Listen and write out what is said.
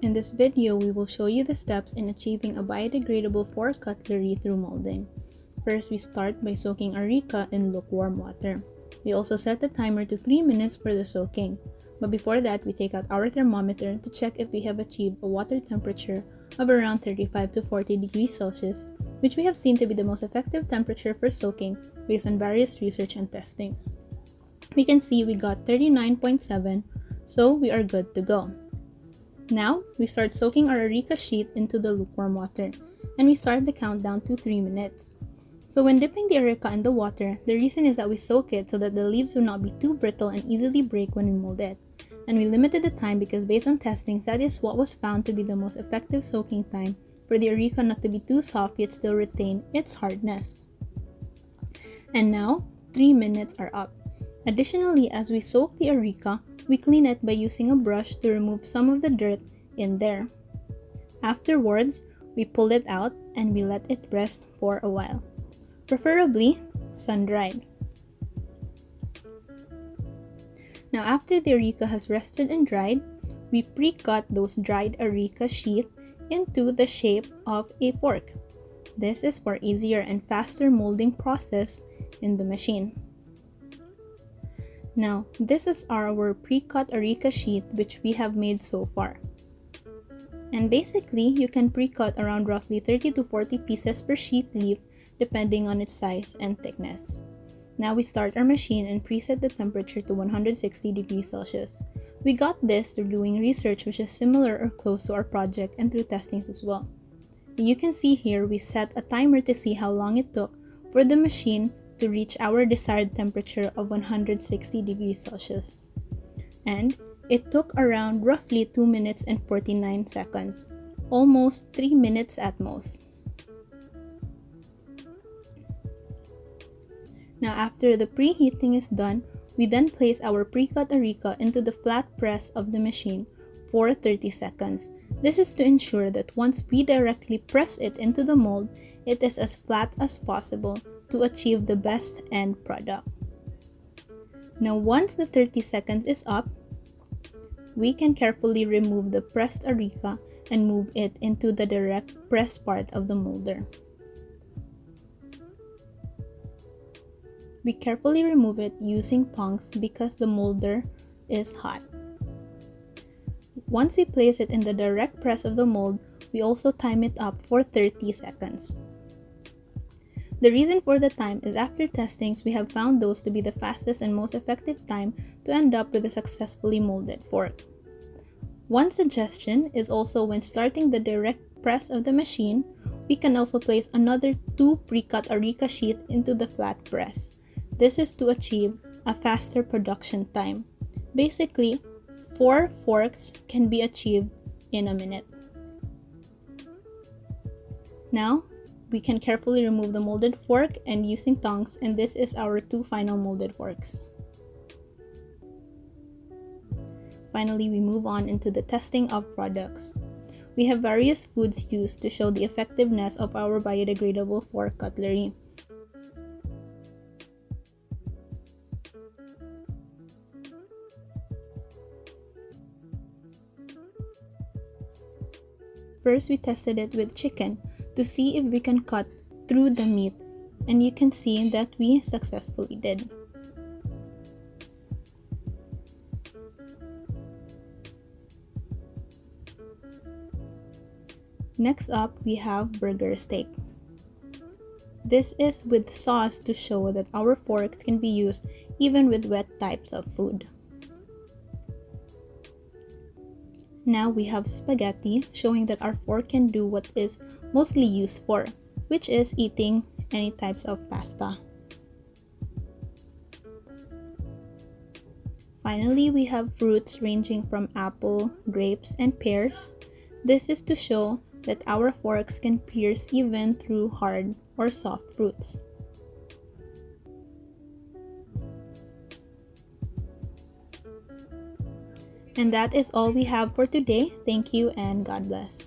In this video, we will show you the steps in achieving a biodegradable fork cutlery through molding. First, we start by soaking areca in lukewarm water. We also set the timer to 3 minutes for the soaking. But before that, we take out our thermometer to check if we have achieved a water temperature of around 35 to 40 degrees Celsius, which we have seen to be the most effective temperature for soaking based on various research and testings. We can see we got 39.7, so we are good to go. Now, we start soaking our areca sheet into the lukewarm water, and we start the countdown to 3 minutes. So when dipping the areca in the water, the reason is that we soak it so that the leaves will not be too brittle and easily break when we mold it. And we limited the time because based on testings, that is what was found to be the most effective soaking time for the areca not to be too soft yet still retain its hardness. And now, 3 minutes are up. Additionally, as we soak the areca, we clean it by using a brush to remove some of the dirt in there. Afterwards, we pull it out and we let it rest for a while, preferably sun-dried. Now after the areca has rested and dried, we pre-cut those dried areca sheet into the shape of a fork. This is for easier and faster molding process in the machine. Now, this is our pre-cut areca sheet which we have made so far. And basically, you can pre-cut around roughly 30 to 40 pieces per sheet leaf depending on its size and thickness. Now we start our machine and preset the temperature to 160 degrees Celsius. We got this through doing research which is similar or close to our project and through testings as well. You can see here we set a timer to see how long it took for the machine to reach our desired temperature of 160 degrees Celsius. And it took around roughly 2 minutes and 49 seconds, almost 3 minutes at most. Now after the preheating is done, we then place our pre-cut areca into the flat press of the machine for 30 seconds. This is to ensure that once we directly press it into the mold, it is as flat as possible to achieve the best end product. Now once the 30 seconds is up, we can carefully remove the pressed areca and move it into the direct press part of the molder. We carefully remove it using tongs because the molder is hot. Once we place it in the direct press of the mold, we also time it up for 30 seconds. The reason for the time is after testings, we have found those to be the fastest and most effective time to end up with a successfully molded fork. One suggestion is also when starting the direct press of the machine, we can also place another 2 pre-cut areca sheet into the flat press. This is to achieve a faster production time. Basically, 4 forks can be achieved in a minute. Now, we can carefully remove the molded fork and using tongs, and this is our 2 final molded forks. Finally, we move on into the testing of products. We have various foods used to show the effectiveness of our biodegradable fork cutlery. First, we tested it with chicken to see if we can cut through the meat, and you can see that we successfully did. Next up, we have burger steak. This is with sauce to show that our forks can be used even with wet types of food. Now we have spaghetti, showing that our fork can do what is mostly used for, which is eating any types of pasta. Finally, we have fruits ranging from apple, grapes, and pears. This is to show that our forks can pierce even through hard or soft fruits. And that is all we have for today. Thank you and God bless.